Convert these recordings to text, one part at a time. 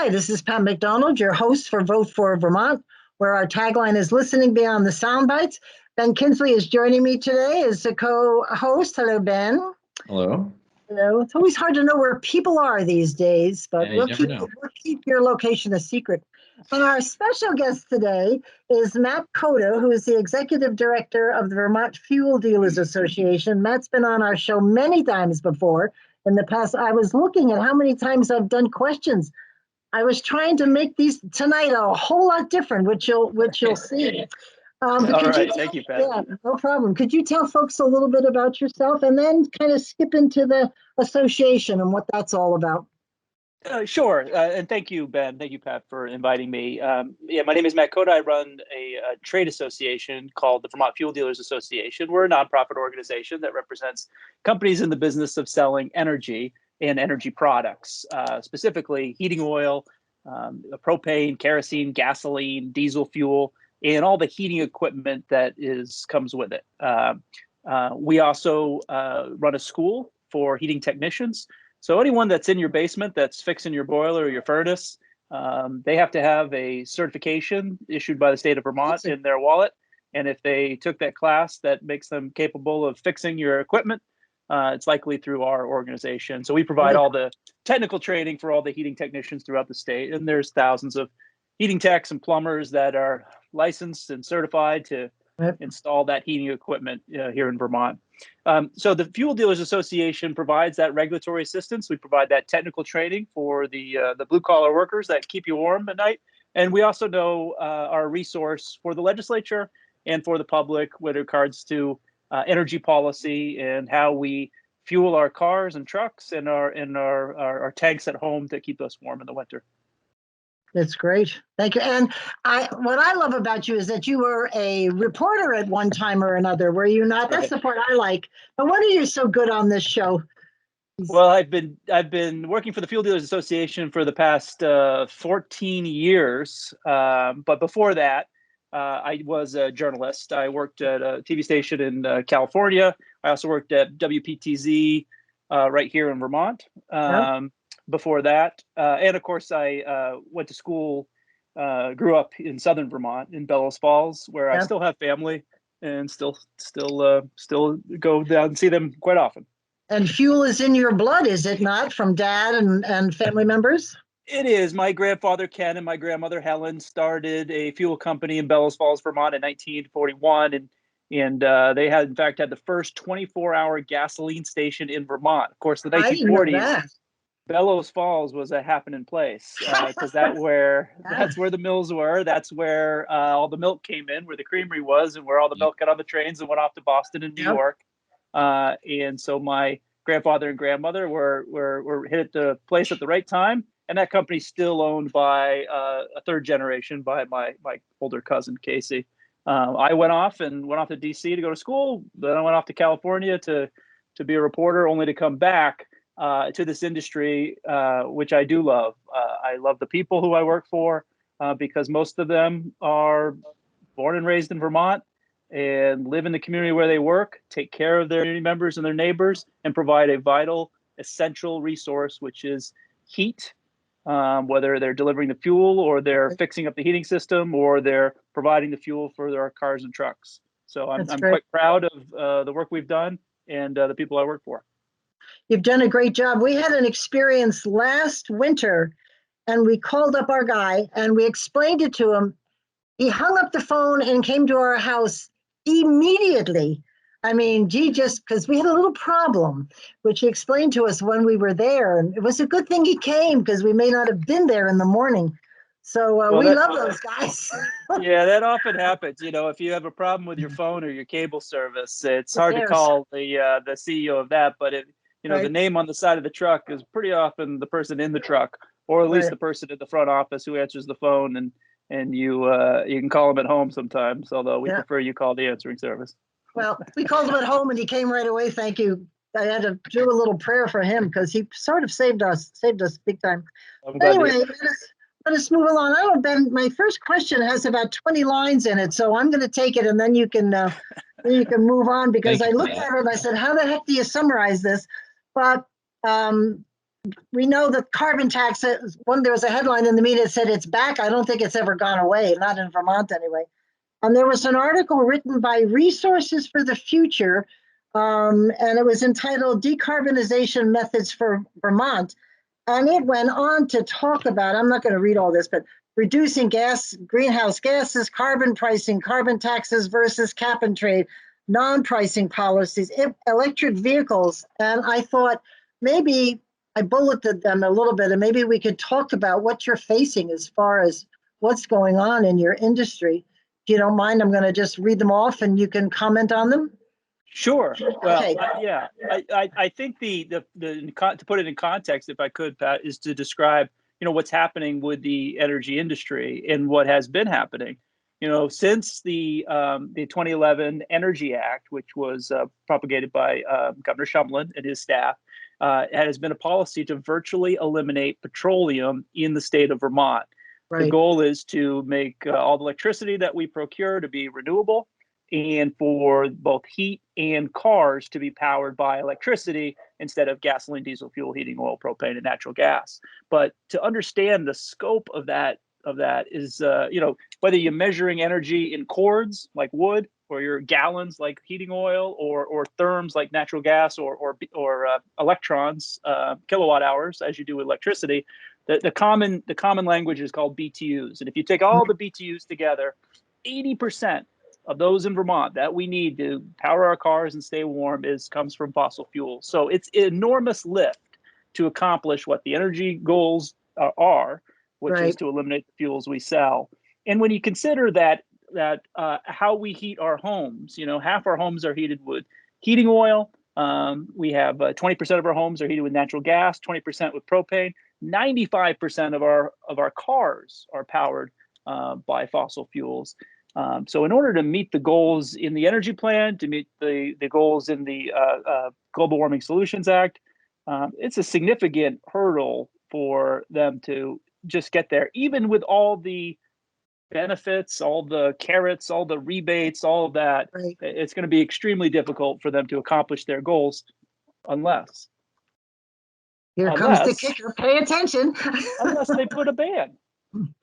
Hi, this is Pat McDonald, your host for Vote for Vermont, where our tagline is listening beyond the sound bites. Ben Kinsley is joining me today as a co-host. Hello, Ben. Hello. Hello. It's always hard to know where people are these days, but Yeah, we'll keep your location a secret. And our special guest today is Matt Cota, who is the Executive Director of the Vermont Fuel Dealers Association. Matt's been on our show many times before. In the past, I was looking at how many times I've done questions. I was trying to make these tonight a whole lot different, which you'll see. All right, thank you, Pat. Yeah, no problem. Could you tell folks a little bit about yourself and then kind of skip into the association and what that's all about? Sure, and thank you, Ben. Thank you, Pat, for inviting me. My name is Matt Cota. I run a trade association called the Vermont Fuel Dealers Association. We're a nonprofit organization that represents companies in the business of selling energy and energy products, specifically heating oil, propane, kerosene, gasoline, diesel fuel, and all the heating equipment that comes with it. We also run a school for heating technicians. So anyone that's in your basement that's fixing your boiler or your furnace, they have to have a certification issued by the state of Vermont in their wallet. And if they took that class that makes them capable of fixing your equipment, it's likely through our organization. So we provide all the technical training for all the heating technicians throughout the state. And there's thousands of heating techs and plumbers that are licensed and certified to install that heating equipment here in Vermont. So the Fuel Dealers Association provides that regulatory assistance. We provide that technical training for the blue collar workers that keep you warm at night. And we also know our resource for the legislature and for the public with regards to energy policy and how we fuel our cars and trucks and our tanks at home to keep us warm in the winter. That's great. Thank you. And what I love about you is that you were a reporter at one time or another, were you not? That's the part I like. But what are you so good on this show? Well, I've been working for the Fuel Dealers Association for the past 14 years. But before that, I was a journalist. I worked at a TV station in California. I also worked at WPTZ right here in Vermont. Before that, and of course, I went to school, grew up in southern Vermont in Bellows Falls, where I still have family and still go down and see them quite often. And fuel is in your blood, is it not, from dad and family members? It is. My grandfather Ken and my grandmother Helen started a fuel company in Bellows Falls, Vermont in 1941, and they had, in fact, had the first 24-hour gasoline station in Vermont. Of course, the 1940s. Bellows Falls was a happening place because that's where the mills were. That's where all the milk came in, where the creamery was, and where all the milk got on the trains and went off to Boston and New York. And so my grandfather and grandmother were hit at the place at the right time, and that company's still owned by a third generation by my older cousin Casey. I went off to DC to go to school. Then I went off to California to be a reporter, only to come back to this industry, which I do love. I love the people who I work for because most of them are born and raised in Vermont and live in the community where they work, take care of their community members and their neighbors, and provide a vital, essential resource, which is heat, whether they're delivering the fuel or they're fixing up the heating system or they're providing the fuel for their cars and trucks. So I'm quite proud of the work we've done and the people I work for. You've done a great job. We had an experience last winter, and we called up our guy, and we explained it to him. He hung up the phone and came to our house immediately. I mean, just because we had a little problem, which he explained to us when we were there. And it was a good thing he came because we may not have been there in the morning. So we love those guys. Yeah, that often happens. You know, if you have a problem with your phone or your cable service, it's hard to call the CEO of that. But the name on the side of the truck is pretty often the person in the truck, or at least the person in the front office who answers the phone, and you can call them at home sometimes, although we prefer you call the answering service. Well, we called him at home and he came right away. Thank you. I had to do a little prayer for him because he sort of saved us big time. Anyway, let us move along. I don't, Ben, my first question has about 20 lines in it, so I'm going to take it and then you can move on because I looked at it and I said, how the heck do you summarize this? But we know that carbon tax, there was a headline in the media that said it's back. I don't think it's ever gone away, not in Vermont anyway. And there was an article written by Resources for the Future, and it was entitled Decarbonization Methods for Vermont. And it went on to talk about, I'm not going to read all this, but reducing greenhouse gases, carbon pricing, carbon taxes versus cap and trade, non-pricing policies, electric vehicles. And I thought maybe I bulleted them a little bit, and maybe we could talk about what you're facing as far as what's going on in your industry. If you don't mind, I'm going to just read them off and you can comment on them. Sure. Well, Okay. I think to put it in context, if I could, Pat, is to describe, what's happening with the energy industry and what has been happening. Since the 2011 Energy Act, which was propagated by Governor Shumlin and his staff, it has been a policy to virtually eliminate petroleum in the state of Vermont. Right. The goal is to make all the electricity that we procure to be renewable, and for both heat and cars to be powered by electricity instead of gasoline, diesel fuel, heating oil, propane, and natural gas. But to understand the scope of that is, whether you're measuring energy in cords like wood, or your gallons like heating oil, or therms like natural gas, or electrons, kilowatt hours, as you do with electricity. The common language is called BTUs, and if you take all the BTUs together, 80% of those in Vermont that we need to power our cars and stay warm comes from fossil fuels. So it's an enormous lift to accomplish what the energy goals are, which is to eliminate the fuels we sell. And when you consider that how we heat our homes, half our homes are heated with heating oil. We have 20% of our homes are heated with natural gas, 20% with propane. 95% of our cars are powered by fossil fuels. So in order to meet the goals in the energy plan, to meet the goals in the Global Warming Solutions Act, it's a significant hurdle for them to just get there, even with all the benefits, all the carrots, all the rebates, all of that. Right. It's going to be extremely difficult for them to accomplish their goals unless. Here comes the kicker. Pay attention. Unless they put a ban.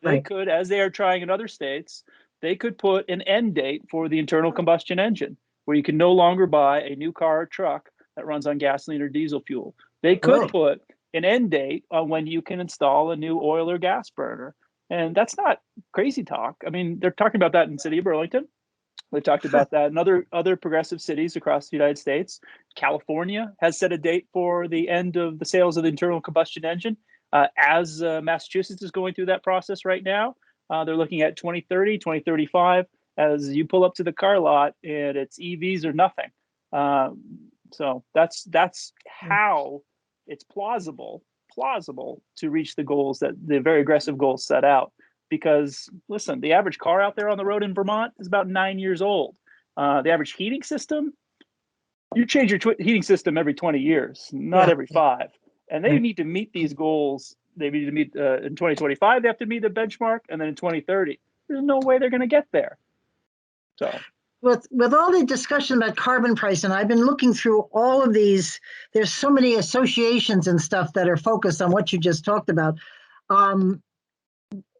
They could, as they are trying in other states, they could put an end date for the internal combustion engine, where you can no longer buy a new car or truck that runs on gasoline or diesel fuel. They could put an end date on when you can install a new oil or gas burner. And that's not crazy talk. I mean, they're talking about that in the city of Burlington. They've talked about that in other progressive cities across the United States. California has set a date for the end of the sales of the internal combustion engine. As Massachusetts is going through that process right now, they're looking at 2030, 2035, as you pull up to the car lot and it's EVs or nothing. So that's how it's plausible to reach the goals, that the very aggressive goals set out. Because listen, the average car out there on the road in Vermont is about 9 years old. The average heating system, you change your heating system every 20 years, not every 5. And they need to meet these goals. They need to meet in 2025, they have to meet the benchmark. And then in 2030, there's no way they're going to get there. So with all the discussion about carbon price, and I've been looking through all of these, there's so many associations and stuff that are focused on what you just talked about.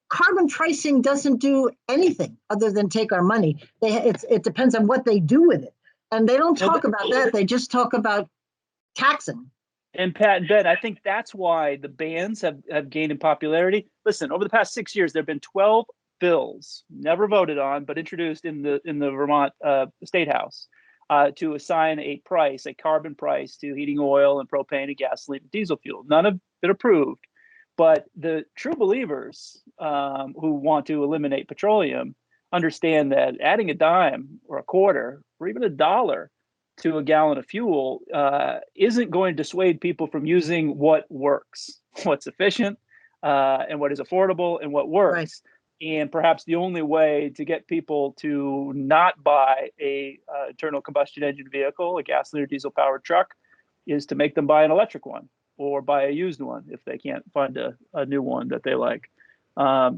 Carbon pricing doesn't do anything other than take our money. It depends on what they do with it. And they don't talk about that. They just talk about taxing. And Pat and Ben, I think that's why the bans have gained in popularity. Listen, over the past 6 years, there have been 12 bills, never voted on, but introduced in the Vermont State House to assign a carbon price to heating oil and propane and gasoline and diesel fuel. None have been approved. But the true believers who want to eliminate petroleum understand that adding a dime or a quarter or even $1 to a gallon of fuel isn't going to dissuade people from using what works, what's efficient, and what is affordable and what works. Right. And perhaps the only way to get people to not buy a internal combustion engine vehicle, a gasoline or diesel powered truck, is to make them buy an electric one, or buy a used one if they can't find a new one that they like.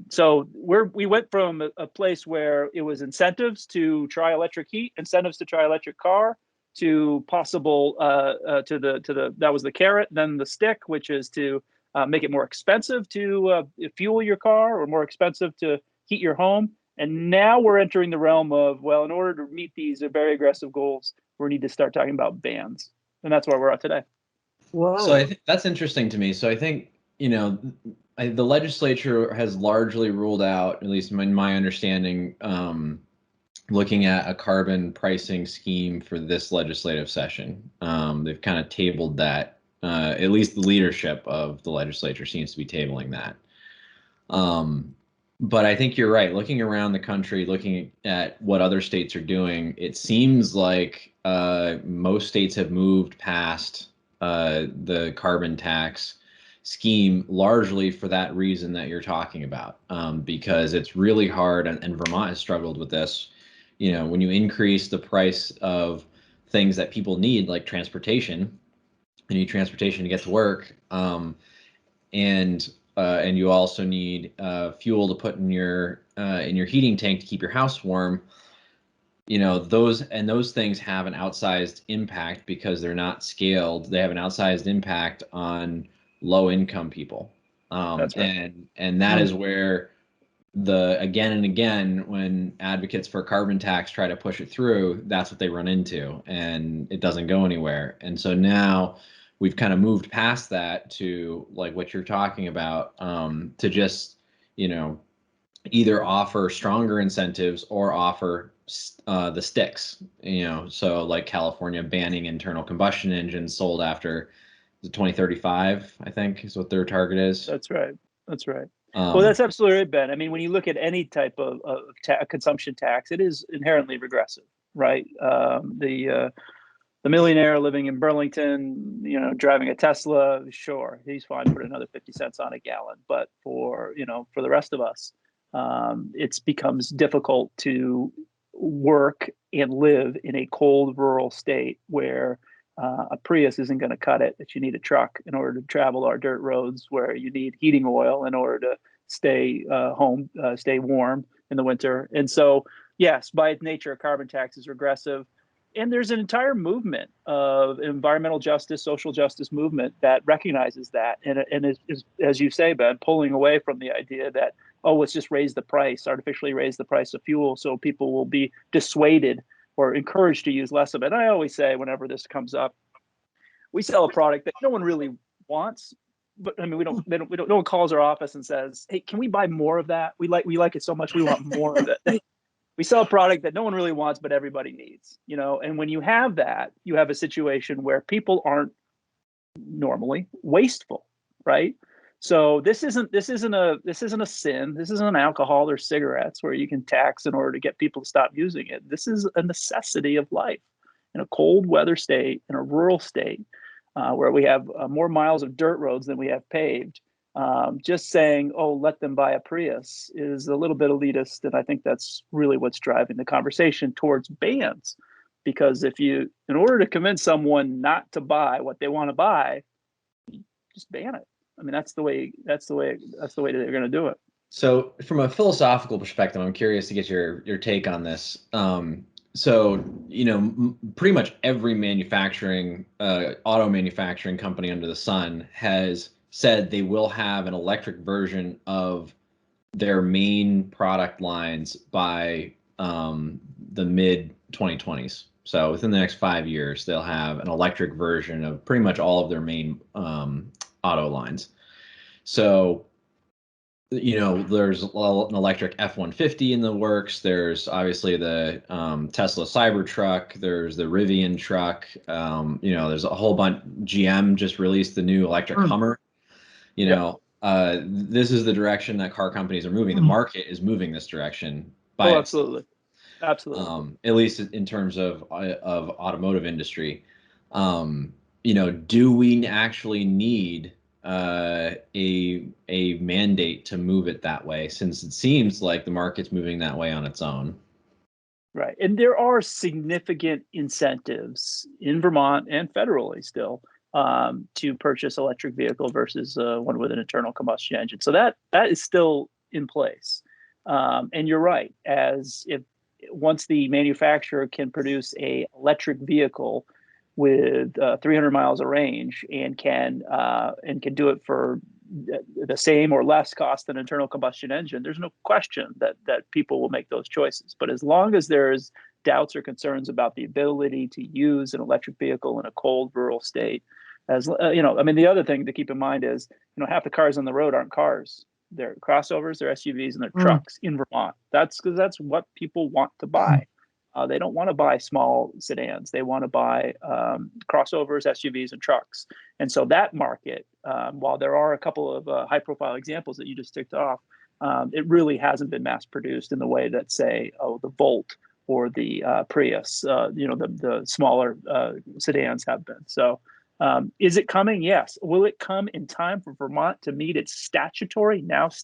So we went from a place where it was incentives to try electric heat, incentives to try electric car, to possible that was the carrot, then the stick, which is to make it more expensive to fuel your car or more expensive to heat your home. And now we're entering the realm of, well, in order to meet these very aggressive goals, we need to start talking about bans. And that's where we're at today. Whoa. So I think that's interesting to me. So I think, the legislature has largely ruled out, at least in my understanding, looking at a carbon pricing scheme for this legislative session. They've kind of tabled that. At least the leadership of the legislature seems to be tabling that. But I think you're right. Looking around the country, looking at what other states are doing, it seems like most states have moved past the carbon tax scheme largely for that reason that you're talking about, because it's really hard, and Vermont has struggled with this. When you increase the price of things that people need, like transportation, you need transportation to get to work, and you also need fuel to put in your heating tank to keep your house warm. Those things have an outsized impact because they're not scaled. They have an outsized impact on low income people. That's right. And that is where again and again, when advocates for a carbon tax try to push it through, that's what they run into, and it doesn't go anywhere. And so now we've kind of moved past that to like what you're talking about, to just, either offer stronger incentives or offer the sticks, so like California banning internal combustion engines sold after the 2035, I think is what their target is. That's right. That's right. Well, that's absolutely right, Ben. I mean, when you look at any type of consumption tax, it is inherently regressive, right? The millionaire living in Burlington, driving a Tesla, sure, he's fine, put another 50 cents on a gallon. But for the rest of us, it becomes difficult to work and live in a cold rural state where a Prius isn't going to cut it, that you need a truck in order to travel our dirt roads, where you need heating oil in order to stay home, stay warm in the winter. And so, yes, by its nature, a carbon tax is regressive. And there's an entire movement of environmental justice, social justice movement that recognizes that, and is, as you say, Ben, pulling away from the idea that, let's just artificially raise the price of fuel so people will be dissuaded or encouraged to use less of it. And I always say, whenever this comes up, we sell a product that no one really wants, but I mean, no one calls our office and says, "Hey, can we buy more of that? We like it so much, we want more of it." We sell a product that no one really wants, but everybody needs, and when you have that, you have a situation where people aren't normally wasteful, right? So this isn't a sin. This isn't alcohol or cigarettes where you can tax in order to get people to stop using it. This is a necessity of life in a cold weather state, in a rural state, where we have more miles of dirt roads than we have paved. Just saying, let them buy a Prius is a little bit elitist, and I think that's really what's driving the conversation towards bans. Because in order to convince someone not to buy what they want to buy, just ban it. I mean, that's the way they're going to do it. So from a philosophical perspective, I'm curious to get your take on this. So, pretty much every auto manufacturing company under the sun has said they will have an electric version of their main product lines by the mid 2020s. So within the next 5 years, they'll have an electric version of pretty much all of their main auto lines. So, there's an electric F-150 in the works. There's obviously the Tesla Cybertruck. There's the Rivian truck. There's a whole bunch. GM just released the new electric Hummer. This is the direction that car companies are moving. The market is moving this direction. Absolutely. At least in terms of automotive industry. Do we actually need a mandate to move it that way, since it seems like the market's moving that way on its own? Right. And there are significant incentives in Vermont and federally still to purchase electric vehicle versus one with an internal combustion engine. So that is still in place. And you're right, as if once the manufacturer can produce a electric vehicle with 300 miles of range and can do it for the same or less cost than internal combustion engine, there's no question that people will make those choices. But as long as there's doubts or concerns about the ability to use an electric vehicle in a cold rural state, as you know, I mean, the other thing to keep in mind is, you know, half the cars on the road aren't cars. They're crossovers, they're SUVs, and they're trucks in Vermont. That's because that's what people want to buy. They don't want to buy small sedans. They want to buy crossovers, SUVs, and trucks. And so that market, while there are a couple of high-profile examples that you just ticked off, it really hasn't been mass-produced in the way that, say, the Volt or the Prius, the smaller sedans have been. So is it coming? Yes. Will it come in time for Vermont to meet its statutory mandates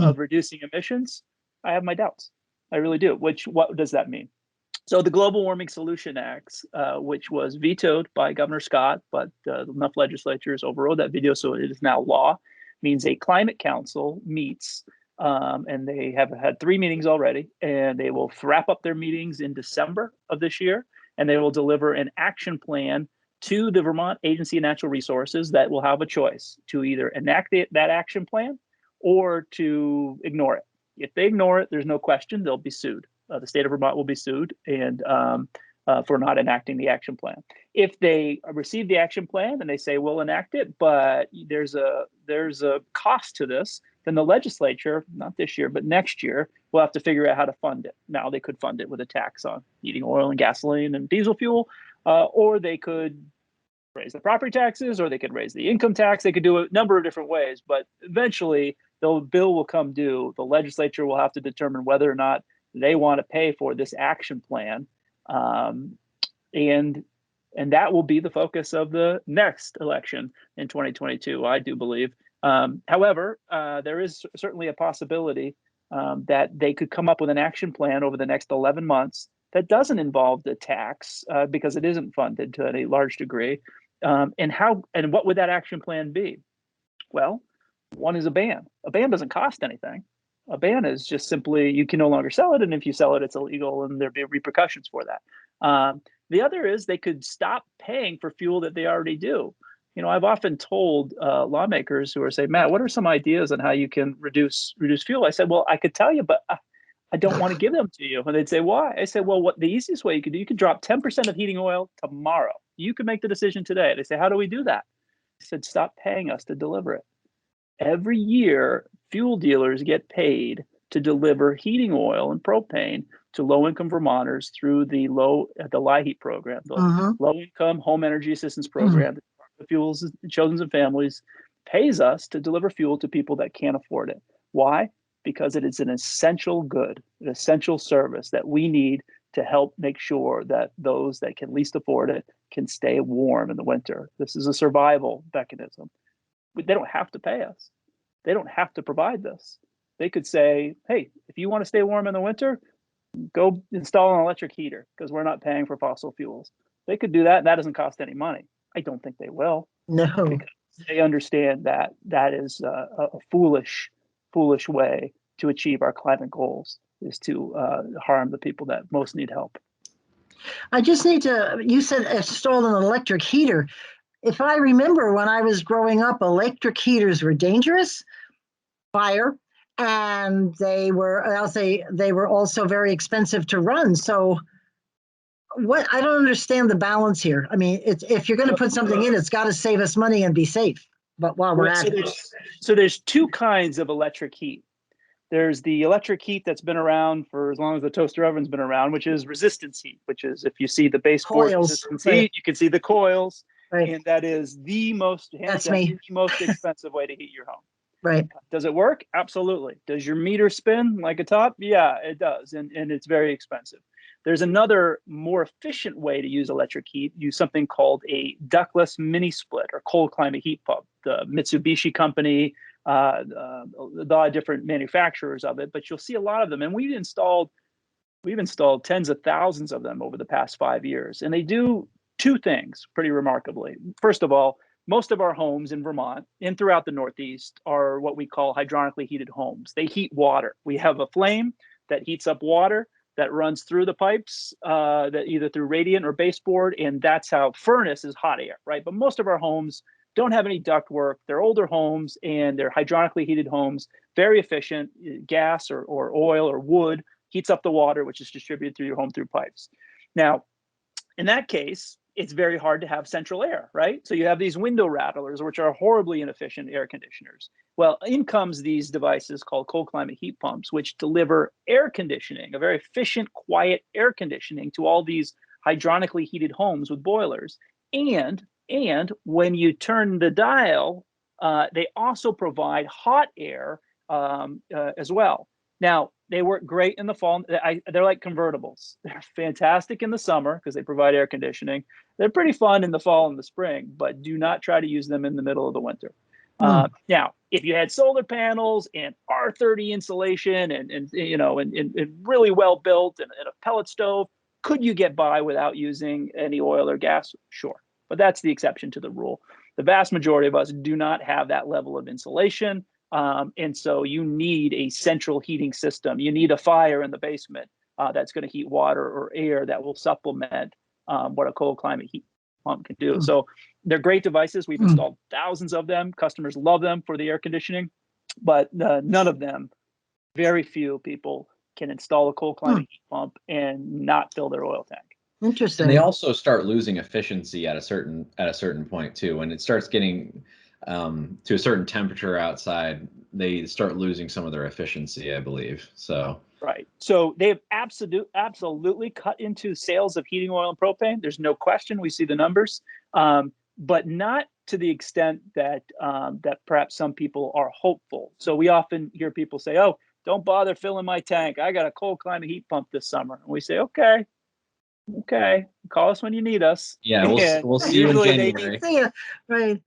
of reducing emissions? I have my doubts. I really do. What does that mean? So the Global Warming Solution Act, which was vetoed by Governor Scott, but enough legislatures overrode that veto, so it is now law, means a climate council meets, and they have had 3 meetings already, and they will wrap up their meetings in December of this year, and they will deliver an action plan to the Vermont Agency of Natural Resources that will have a choice to either enact that action plan or to ignore it. If they ignore it, there's no question they'll be sued. The state of Vermont will be sued and for not enacting the action plan. If they receive the action plan and they say we'll enact it, but there's a cost to this, then the legislature, not this year but next year, will have to figure out how to fund it. Now they could fund it with a tax on heating oil and gasoline and diesel fuel, or they could raise the property taxes, or they could raise the income tax. They could do a number of different ways, but eventually the bill will come due. The legislature will have to determine whether or not they want to pay for this action plan, and that will be the focus of the next election in 2022, I do believe. However, there is certainly a possibility that they could come up with an action plan over the next 11 months that doesn't involve the tax because it isn't funded to any large degree. And what would that action plan be? Well, one is a ban. A ban doesn't cost anything. A ban is just simply you can no longer sell it, and if you sell it, it's illegal, and there'd be repercussions for that. The other is they could stop paying for fuel that they already do. You know, I've often told lawmakers who are saying, Matt, what are some ideas on how you can reduce fuel? I said, well, I could tell you, but I don't want to give them to you. And they'd say, why? I said, well, what the easiest way you could do, you could drop 10% of heating oil tomorrow. You could make the decision today. They say, how do we do that? I said, stop paying us to deliver it. Every year, fuel dealers get paid to deliver heating oil and propane to low-income Vermonters through the LIHEAP program, the Low-Income Home Energy Assistance Program. The Fuels Children and Families pays us to deliver fuel to people that can't afford it. Why? Because it is an essential good, an essential service that we need to help make sure that those that can least afford it can stay warm in the winter. This is a survival mechanism. They don't have to pay us. They don't have to provide this. They could say, hey, if you want to stay warm in the winter, go install an electric heater because we're not paying for fossil fuels. They could do that, and that doesn't cost any money. I don't think they will. No. Because they understand that that is a foolish way to achieve our climate goals, is to harm the people that most need help. I just need to, you said install an electric heater. If I remember when I was growing up, electric heaters were dangerous, fire, and they were also very expensive to run. So I don't understand the balance here. I mean, if you're going to put something in, it's got to save us money and be safe. But while we're at it. So there's 2 kinds of electric heat. There's the electric heat that's been around for as long as the toaster oven's been around, which is resistance heat, which is if you see the baseboard resistance heat, you can see the coils. Right. And that is the most expensive way to heat your home. Right. Does it work? Absolutely. Does your meter spin like a top? Yeah, it does. And it's very expensive. There's another more efficient way to use electric heat. Use something called a ductless mini split or cold climate heat pump. The Mitsubishi company, a lot of different manufacturers of it, but you'll see a lot of them. And we've installed tens of thousands of them over the past 5 years. And they do 2 things pretty remarkably. First of all, most of our homes in Vermont and throughout the Northeast are what we call hydronically heated homes. They heat water. We have a flame that heats up water that runs through the pipes, that either through radiant or baseboard, and that's how furnace is hot air, right? But most of our homes don't have any ductwork. They're older homes and they're hydronically heated homes, very efficient. Gas or oil or wood heats up the water, which is distributed through your home through pipes. Now, in that case, it's very hard to have central air, right? So you have these window rattlers, which are horribly inefficient air conditioners. Well, in comes these devices called cold climate heat pumps, which deliver air conditioning, a very efficient, quiet air conditioning to all these hydronically heated homes with boilers. And when you turn the dial, they also provide hot air as well. Now, they work great in the fall. They're like convertibles. They're fantastic in the summer because they provide air conditioning. They're pretty fun in the fall and the spring, but do not try to use them in the middle of the winter. Now, if you had solar panels and R30 insulation and really well built and a pellet stove, could you get by without using any oil or gas? Sure, but that's the exception to the rule. The vast majority of us do not have that level of insulation. And so you need a central heating system. You need a fire in the basement that's going to heat water or air that will supplement what a cold climate heat pump can do. So they're great devices. We've installed thousands of them. Customers love them for the air conditioning, but none of them, very few people can install a cold climate heat pump and not fill their oil tank. Interesting. And they also start losing efficiency at a certain point too. When it starts getting to a certain temperature outside, they start losing some of their efficiency, I believe. So right. So they've absolutely cut into sales of heating oil and propane. There's no question. We see the numbers, but not to the extent that that perhaps some people are hopeful. So we often hear people say, "Oh, don't bother filling my tank. I got a cold climate heat pump this summer." And we say, "Okay, call us when you need us." Yeah, we'll see you in January. Right.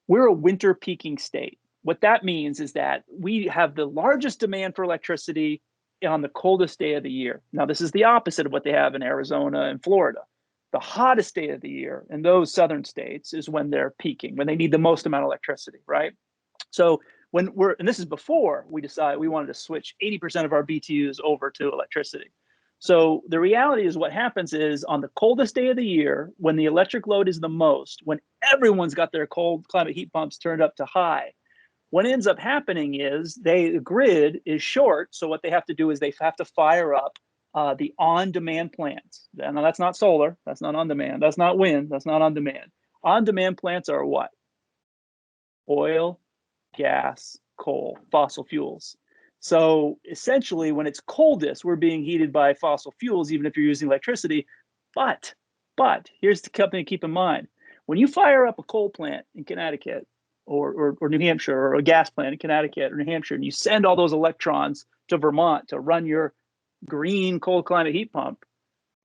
We're a winter peaking state. What that means is that we have the largest demand for electricity on the coldest day of the year. Now, this is the opposite of what they have in Arizona and Florida. The hottest day of the year in those southern states is when they're peaking, when they need the most amount of electricity, right? So and this is before we decided we wanted to switch 80% of our BTUs over to electricity. So the reality is what happens is on the coldest day of the year, when the electric load is the most, when everyone's got their cold climate heat pumps turned up to high, what ends up happening is the grid is short. So what they have to do is they have to fire up the on-demand plants. Now that's not solar, that's not on demand, that's not wind, that's not on demand. On-demand plants are what? Oil, gas, coal, fossil fuels. So essentially, when it's coldest, we're being heated by fossil fuels, even if you're using electricity. But here's the something to keep in mind. When you fire up a coal plant in Connecticut or New Hampshire, or a gas plant in Connecticut or New Hampshire, and you send all those electrons to Vermont to run your green cold climate heat pump,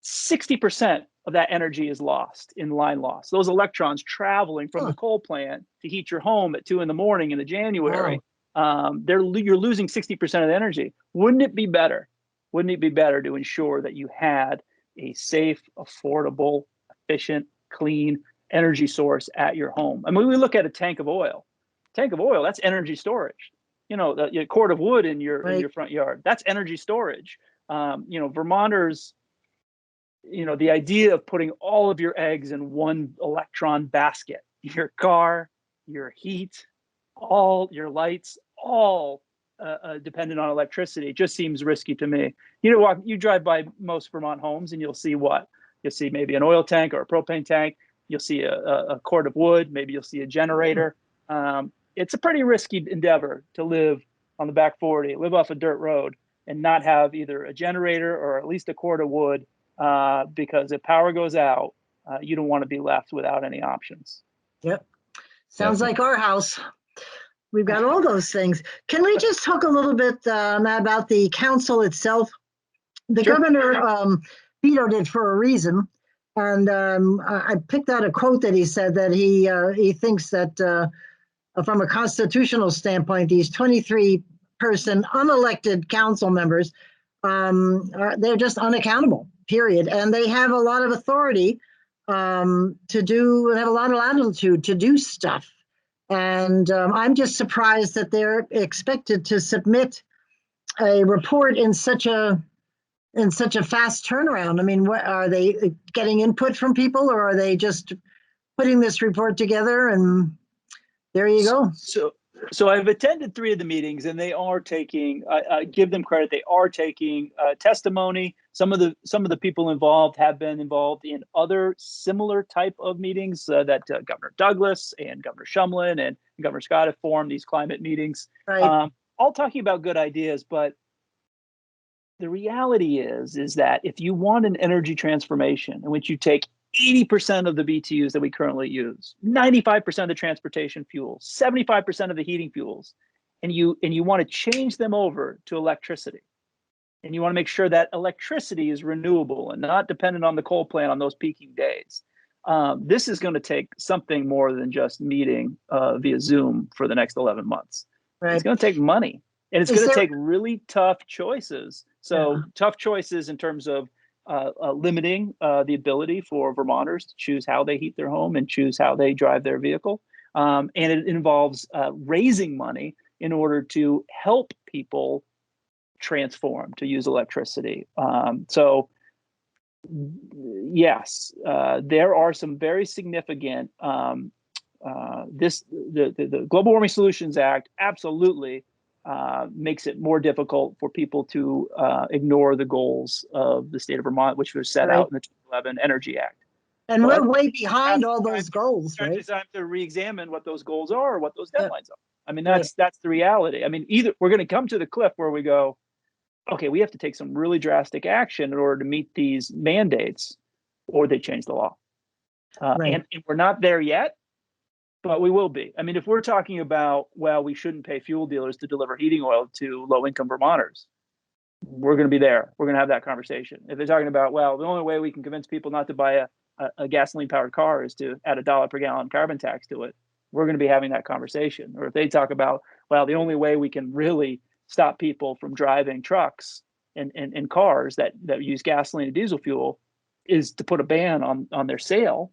60% of that energy is lost in line loss. Those electrons traveling from the coal plant to heat your home at 2 a.m. in the January. Wow. You're losing 60% of the energy. Wouldn't it be better? Wouldn't it be better to ensure that you had a safe, affordable, efficient, clean energy source at your home? I mean, we look at a tank of oil. That's energy storage. A cord of wood in your front yard, that's energy storage. Vermonters, the idea of putting all of your eggs in one electron basket, your car, your heat, all your lights, all dependent on electricity, just seems risky to me. You drive by most Vermont homes and you'll see what? You'll see maybe an oil tank or a propane tank. You'll see a cord of wood. Maybe you'll see a generator. It's a pretty risky endeavor to live on the back 40, live off a dirt road, and not have either a generator or at least a cord of wood, because if power goes out, you don't want to be left without any options. Yep. Sounds like our house. We've got all those things. Can we just talk a little bit about the council itself? The governor vetoed it for a reason. And I picked out a quote that he said that he thinks that from a constitutional standpoint, these 23-person unelected council members, they're just unaccountable, period. And they have a lot of authority have a lot of latitude to do stuff. And I'm just surprised that they're expected to submit a report in such a fast turnaround? I mean, what are they getting input from people, or are they just putting this report together and there you go? So I've attended 3 of the meetings, and they are taking. I give them credit; they are taking testimony. Some of the people involved have been involved in other similar type of meetings that Governor Douglas and Governor Shumlin and Governor Scott have formed, these climate meetings. Right. All talking about good ideas, but the reality is that if you want an energy transformation in which you take 80% of the BTUs that we currently use, 95% of the transportation fuels, 75% of the heating fuels, and you want to change them over to electricity, and you want to make sure that electricity is renewable and not dependent on the coal plant on those peaking days. This is going to take something more than just meeting via Zoom for the next 11 months. Right. It's going to take money, and it's going to take really tough choices. So tough choices in terms of limiting the ability for Vermonters to choose how they heat their home and choose how they drive their vehicle. And it involves raising money in order to help people transform to use electricity. So yes, there are some very significant, the Global Warming Solutions Act absolutely makes it more difficult for people to ignore the goals of the state of Vermont, which was set out in the 2011 Energy Act. And we're way behind all those goals, right? It's time to re-examine what those goals are or what those deadlines are. I mean, that's the reality. I mean, either we're going to come to the cliff where we go, okay, we have to take some really drastic action in order to meet these mandates, or they change the law. And we're not there yet, but we will be. I mean, if we're talking about, well, we shouldn't pay fuel dealers to deliver heating oil to low-income Vermonters, we're going to be there. We're going to have that conversation. If they're talking about, well, the only way we can convince people not to buy a gasoline-powered car is to add $1 per gallon carbon tax to it, we're going to be having that conversation. Or if they talk about, well, the only way we can really stop people from driving trucks and cars that use gasoline and diesel fuel is to put a ban on their sale,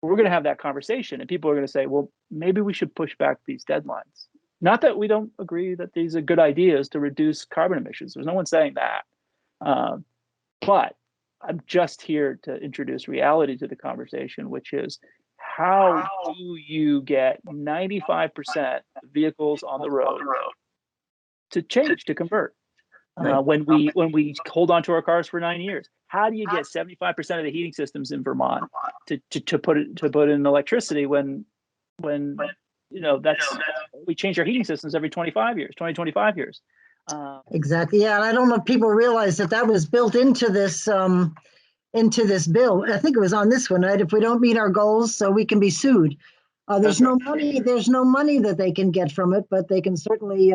we're going to have that conversation, and people are going to say, well, maybe we should push back these deadlines. Not that we don't agree that these are good ideas to reduce carbon emissions. There's no one saying that. But I'm just here to introduce reality to the conversation, which is, how do you get 95% of vehicles on the road to change, to convert? When we hold on to our cars for 9 years, how do you get 75% of the heating systems in Vermont to put in electricity when that's we change our heating systems every 25 years? Exactly. Yeah, and I don't know if people realize that was built into this bill. I think it was on this one, right? If we don't meet our goals, so we can be sued. There's no money. There's no money that they can get from it, but they can certainly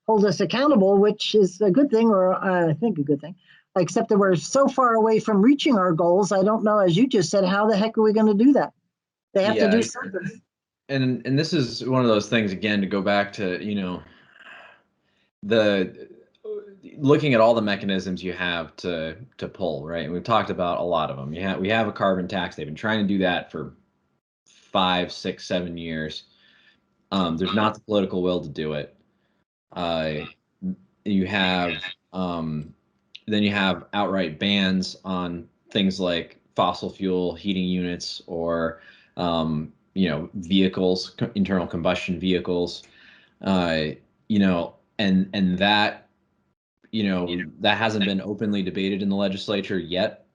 hold us accountable, which is a good thing, or I think a good thing. Except that we're so far away from reaching our goals. I don't know, as you just said, how the heck are we going to do that? They have to do something. And this is one of those things, again, to go back to, the looking at all the mechanisms you have to pull, right? And we've talked about a lot of them. We have a carbon tax. They've been trying to do that for 5, 6, 7 years. There's not the political will to do it. You have then you have outright bans on things like fossil fuel heating units or vehicles, internal combustion vehicles, and that that hasn't been openly debated in the legislature yet.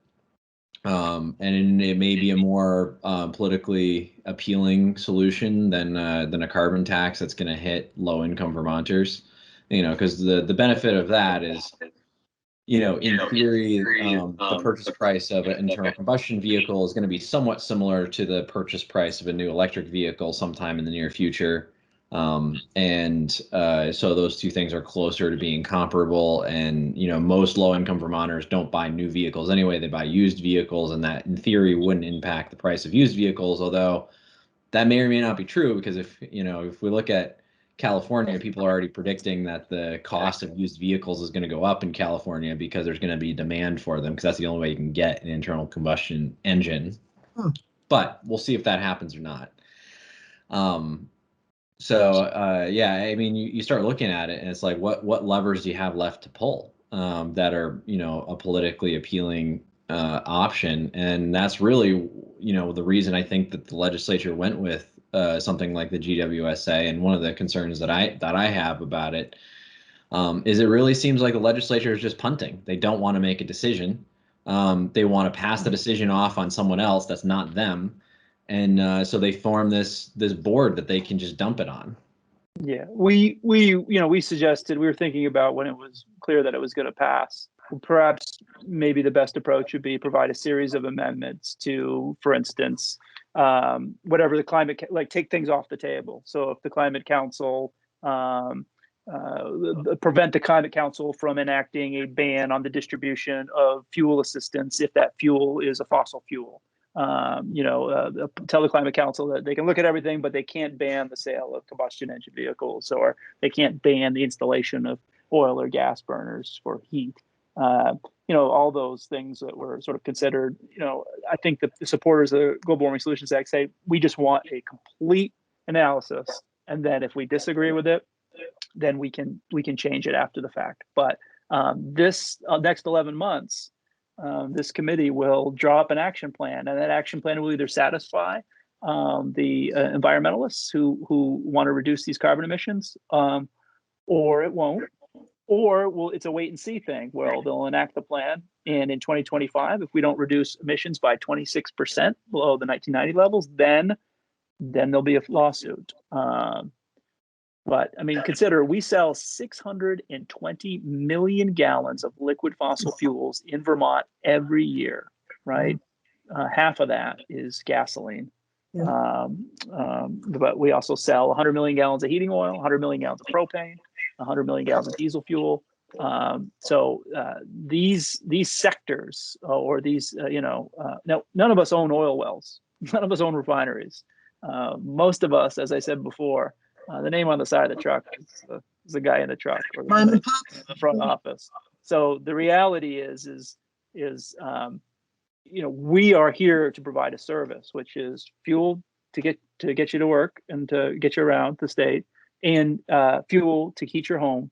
And it may be a more politically appealing solution than a carbon tax that's going to hit low-income Vermonters. Because the benefit of that is, in theory, the purchase price of an internal combustion vehicle is going to be somewhat similar to the purchase price of a new electric vehicle sometime in the near future. So those two things are closer to being comparable. And, most low-income Vermonters don't buy new vehicles anyway. They buy used vehicles, and that, in theory, wouldn't impact the price of used vehicles, although that may or may not be true, because if we look at California, people are already predicting that the cost of used vehicles is going to go up in California because there's going to be demand for them, because that's the only way you can get an internal combustion engine. But we'll see if that happens or not. So yeah, I mean, you start looking at it, and it's like, what levers do you have left to pull that are, a politically appealing option? And that's really, the reason I think that the legislature went with something like the GWSA. And one of the concerns that I have about it is it really seems like the legislature is just punting. They don't want to make a decision. They want to pass the decision off on someone else that's not them. And so they form this board that they can just dump it on. Yeah, we suggested, we were thinking about when it was clear that it was going to pass. Perhaps maybe the best approach would be provide a series of amendments to, for instance, whatever the climate, like take things off the table. So if the Climate Council, prevent the Climate Council from enacting a ban on the distribution of fuel assistance if that fuel is a fossil fuel. Tell the Climate Council that they can look at everything, but they can't ban the sale of combustion engine vehicles, or they can't ban the installation of oil or gas burners for heat. All those things that were sort of considered. I think that the supporters of the Global Warming Solutions Act say we just want a complete analysis, and then if we disagree with it, then we can change it after the fact. But this next 11 months. This committee will draw up an action plan, and that action plan will either satisfy the environmentalists who want to reduce these carbon emissions, or it won't, or it's a wait and see thing. Well, they'll enact the plan, and in 2025, if we don't reduce emissions by 26% below the 1990 levels, then there'll be a lawsuit. But I mean, consider we sell 620 million gallons of liquid fossil fuels in Vermont every year, right? Half of that is gasoline. Yeah. But we also sell 100 million gallons of heating oil, 100 million gallons of propane, 100 million gallons of diesel fuel. So these sectors, or these, now none of us own oil wells, none of us own refineries. Most of us, as I said before, the name on the side of the truck is the guy in the truck, or the front office. So the reality is we are here to provide a service, which is fuel to get you to work and to get you around the state, and fuel to heat your home.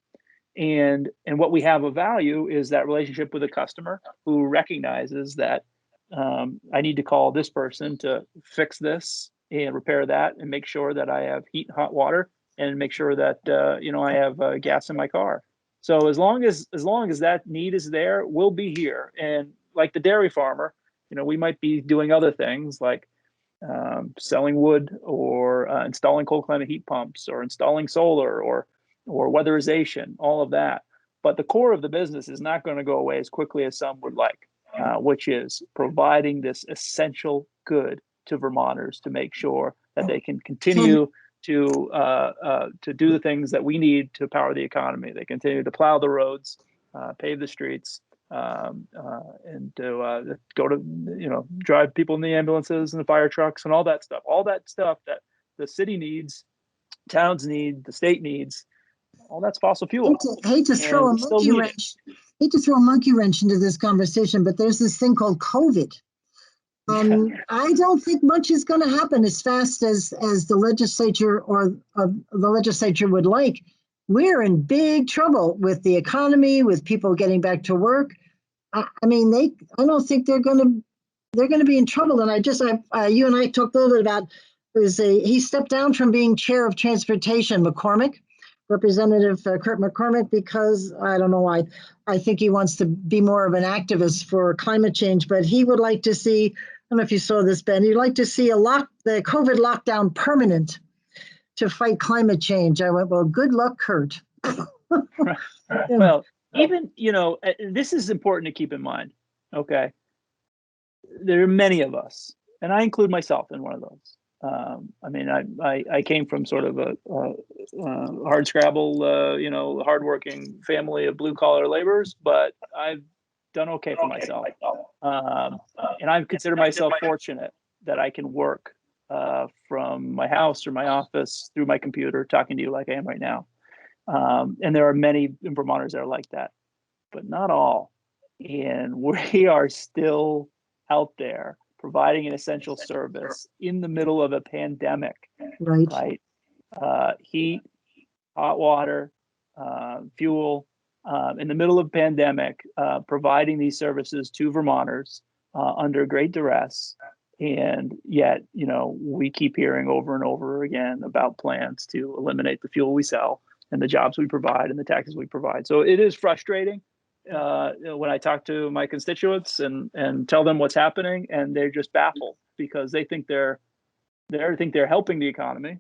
And what we have of value is that relationship with a customer who recognizes that I need to call this person to fix this and repair that, and make sure that I have heat and hot water, and make sure that I have gas in my car. So as long as that need is there, we'll be here. And like the dairy farmer, we might be doing other things like selling wood, or installing cold climate heat pumps, or installing solar, or weatherization, all of that. But the core of the business is not going to go away as quickly as some would like, which is providing this essential good to Vermonters to make sure that they can continue to do the things that we need to power the economy. They continue to plow the roads, pave the streets, and to go to drive people in the ambulances and the fire trucks and all that stuff that the city needs, towns need, the state needs. All that's fossil fuel. Hate to throw a monkey wrench into this conversation, but there's this thing called COVID. I don't think much is going to happen as fast as the legislature or the legislature would like. We're in big trouble with the economy, with people getting back to work. I don't think they're going to be in trouble. And you and I talked a little bit about, he stepped down from being chair of transportation, Representative Kurt McCormick, because I don't know why. I think he wants to be more of an activist for climate change, but he would like to see, I don't know if you saw this, Ben, he'd like to see the COVID lockdown permanent to fight climate change. I went, well, good luck, Kurt. Right. Well, even, this is important to keep in mind, okay? There are many of us, and I include myself in one of those. I came from sort of a hard scrabble, hardworking family of blue collar laborers, but I've done okay for myself. And I consider myself fortunate that I can work from my house or my office through my computer, talking to you like I am right now. And there are many Vermonters that are like that, but not all. And we are still out there providing an essential service in the middle of a pandemic, right? heat, hot water, fuel, in the middle of pandemic, providing these services to Vermonters under great duress. And yet, we keep hearing over and over again about plans to eliminate the fuel we sell and the jobs we provide and the taxes we provide. So it is frustrating when I talk to my constituents and tell them what's happening, and they're just baffled because they think they're helping the economy,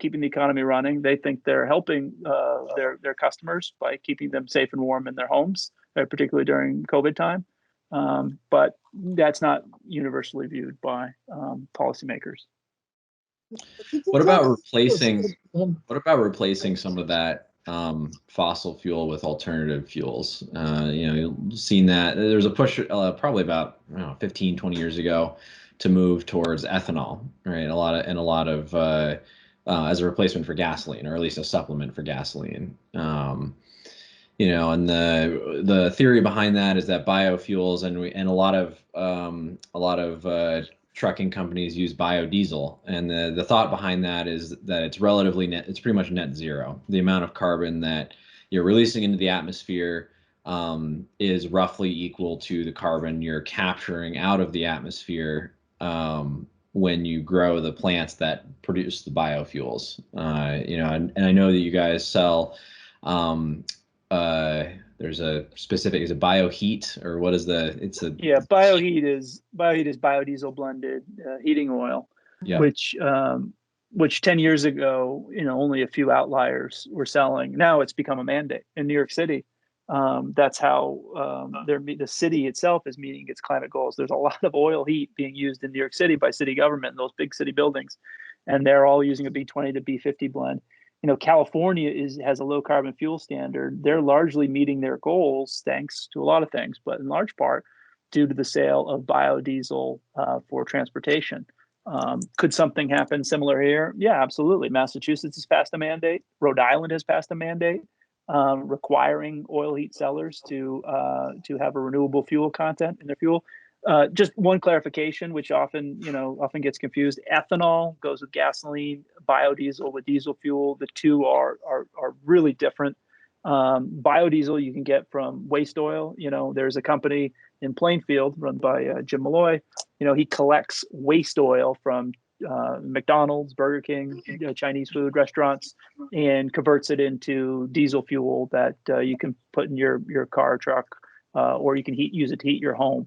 keeping the economy running. They think they're helping their customers by keeping them safe and warm in their homes, particularly during COVID time. But that's not universally viewed by policymakers. What about replacing some of that fossil fuel with alternative fuels? You've seen that there's a push probably about 15, 20 years ago to move towards ethanol, right? A lot of as a replacement for gasoline, or at least a supplement for gasoline. And the theory behind that is that biofuels and a lot of trucking companies use biodiesel, and the thought behind that is that it's pretty much net zero. The amount of carbon that you're releasing into the atmosphere is roughly equal to the carbon you're capturing out of the atmosphere when you grow the plants that produce the biofuels. And I know that you guys sell. There's a specific, is it bioheat, or what is bioheat is biodiesel blended heating oil, yeah. which 10 years ago, only a few outliers were selling. Now it's become a mandate in New York City. That's how the city itself is meeting its climate goals. There's a lot of oil heat being used in New York City by city government in those big city buildings, and they're all using a B20 to B50 blend. California has a low carbon fuel standard. They're largely meeting their goals thanks to a lot of things, but in large part due to the sale of biodiesel for transportation. Could something happen similar here? Yeah, absolutely. Massachusetts has passed a mandate. Rhode Island has passed a mandate requiring oil heat sellers to have a renewable fuel content in their fuel. Just one clarification, which often gets confused. Ethanol goes with gasoline, biodiesel with diesel fuel. The two are really different. Biodiesel you can get from waste oil. There's a company in Plainfield run by Jim Malloy. He collects waste oil from McDonald's, Burger King, Chinese food restaurants, and converts it into diesel fuel that you can put in your car, truck, or you can use it to heat your home.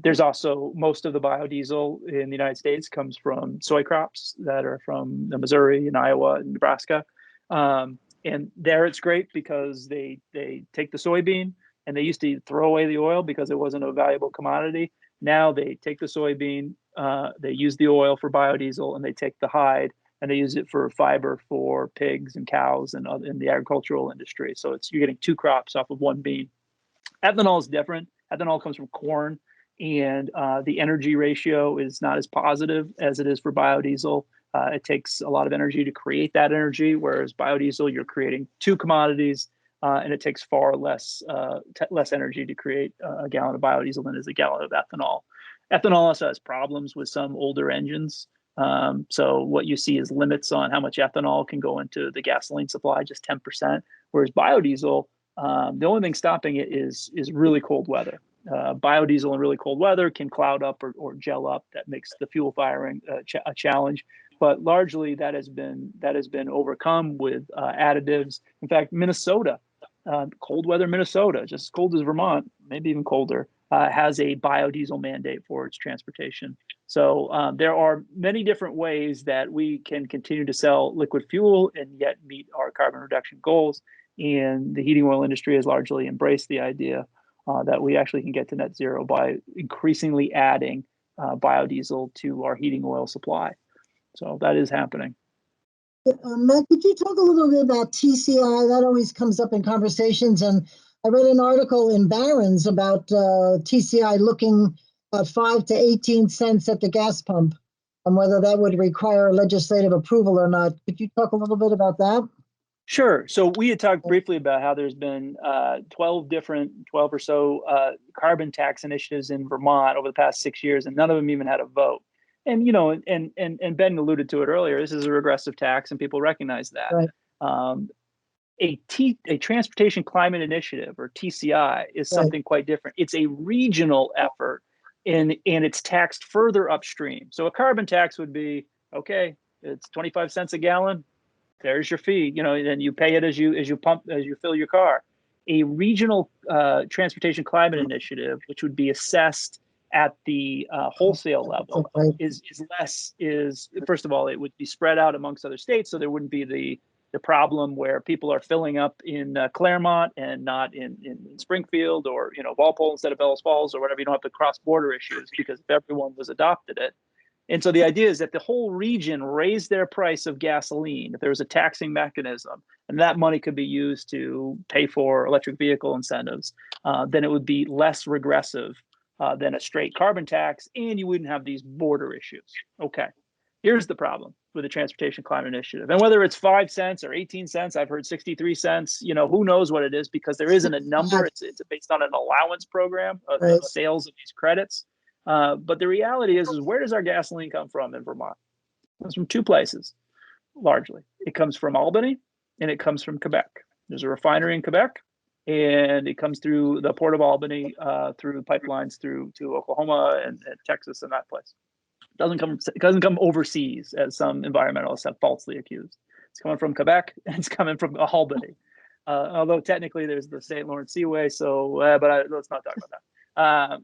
There's also most of the biodiesel in the United States comes from soy crops that are from Missouri and Iowa and Nebraska. And there it's great because they take the soybean, and they used to throw away the oil because it wasn't a valuable commodity. Now they take the soybean, they use the oil for biodiesel, and they take the hide and they use it for fiber for pigs and cows and in the agricultural industry. So you're getting two crops off of one bean. Ethanol is different. Ethanol comes from corn, and the energy ratio is not as positive as it is for biodiesel. It takes a lot of energy to create that energy, whereas biodiesel, you're creating two commodities, and it takes far less energy to create a gallon of biodiesel than is a gallon of ethanol. Ethanol also has problems with some older engines. So what you see is limits on how much ethanol can go into the gasoline supply, just 10%, whereas biodiesel, the only thing stopping it is really cold weather. Biodiesel in really cold weather can cloud up or gel up. That makes the fuel firing a challenge. But largely that has been overcome with additives. In fact, Minnesota, cold weather Minnesota, just as cold as Vermont, maybe even colder, has a biodiesel mandate for its transportation. So there are many different ways that we can continue to sell liquid fuel and yet meet our carbon reduction goals. And the heating oil industry has largely embraced the idea that we actually can get to net zero by increasingly adding biodiesel to our heating oil supply. So that is happening. Matt, could you talk a little bit about TCI? That always comes up in conversations. And I read an article in Barron's about TCI looking at 5 to 18 cents at the gas pump and whether that would require legislative approval or not. Could you talk a little bit about that? Sure. So we had talked briefly about how there's been 12 or so carbon tax initiatives in Vermont over the past 6 years, and none of them even had a vote. And Ben alluded to it earlier. This is a regressive tax, and people recognize that. Right. A transportation climate initiative, or TCI, is something quite different. It's a regional effort, and it's taxed further upstream. So a carbon tax would be, okay, it's 25 cents a gallon. There's your fee, and you pay it as you fill your car. A regional transportation climate initiative, which would be assessed at the wholesale level, is first of all, it would be spread out amongst other states, so there wouldn't be the problem where people are filling up in Claremont and not in Springfield, or Walpole instead of Bellows Falls, or whatever. You don't have the cross-border issues, because if everyone was adopted it. And so the idea is that the whole region raised their price of gasoline, if there was a taxing mechanism, and that money could be used to pay for electric vehicle incentives, then it would be less regressive than a straight carbon tax, and you wouldn't have these border issues. Okay, here's the problem with the Transportation Climate Initiative. And whether it's 5 cents or 18 cents, I've heard 63 cents, who knows what it is, because there isn't a number. It's based on an allowance program of sales of these credits. But the reality is where does our gasoline come from in Vermont? It comes from two places, largely. It comes from Albany, and it comes from Quebec. There's a refinery in Quebec, and it comes through the Port of Albany, through pipelines through to Oklahoma and Texas and that place. It doesn't come overseas, as some environmentalists have falsely accused. It's coming from Quebec, and it's coming from Albany. Although technically there's the St. Lawrence Seaway, so let's not talk about that.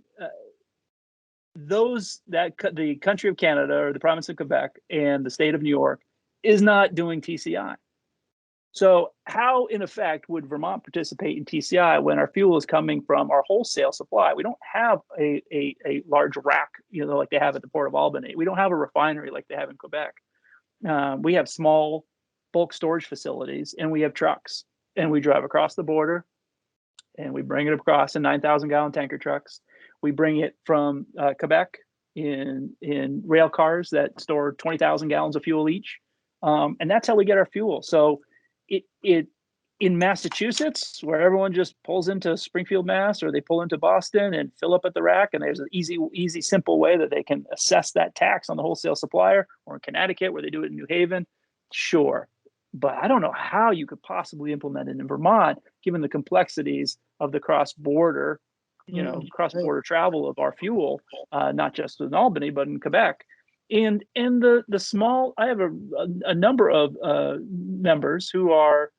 The country of Canada, or the province of Quebec, and the state of New York is not doing TCI. So how, in effect, would Vermont participate in TCI when our fuel is coming from our wholesale supply? We don't have a large rack, like they have at the Port of Albany. We don't have a refinery like they have in Quebec. We have small bulk storage facilities, and we have trucks, and we drive across the border, and we bring it across in 9,000-gallon tanker trucks. We bring it from Quebec in rail cars that store 20,000 gallons of fuel each, and that's how we get our fuel. So it in Massachusetts, where everyone just pulls into Springfield, Mass, or they pull into Boston and fill up at the rack, and there's an easy, simple way that they can assess that tax on the wholesale supplier, or in Connecticut, where they do it in New Haven, sure. But I don't know how you could possibly implement it in Vermont, given the complexities of the cross-border, cross-border travel of our fuel, not just in Albany, but in Quebec. And the small, I have a number of members who are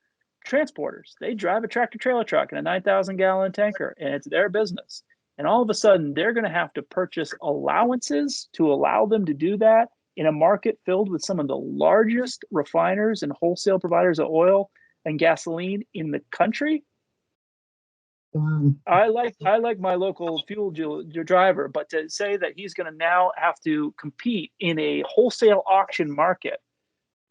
transporters. They drive a tractor-trailer truck and a 9,000-gallon tanker, and it's their business. And all of a sudden, they're going to have to purchase allowances to allow them to do that in a market filled with some of the largest refiners and wholesale providers of oil and gasoline in the country. I like my local fuel driver, but to say that he's going to now have to compete in a wholesale auction market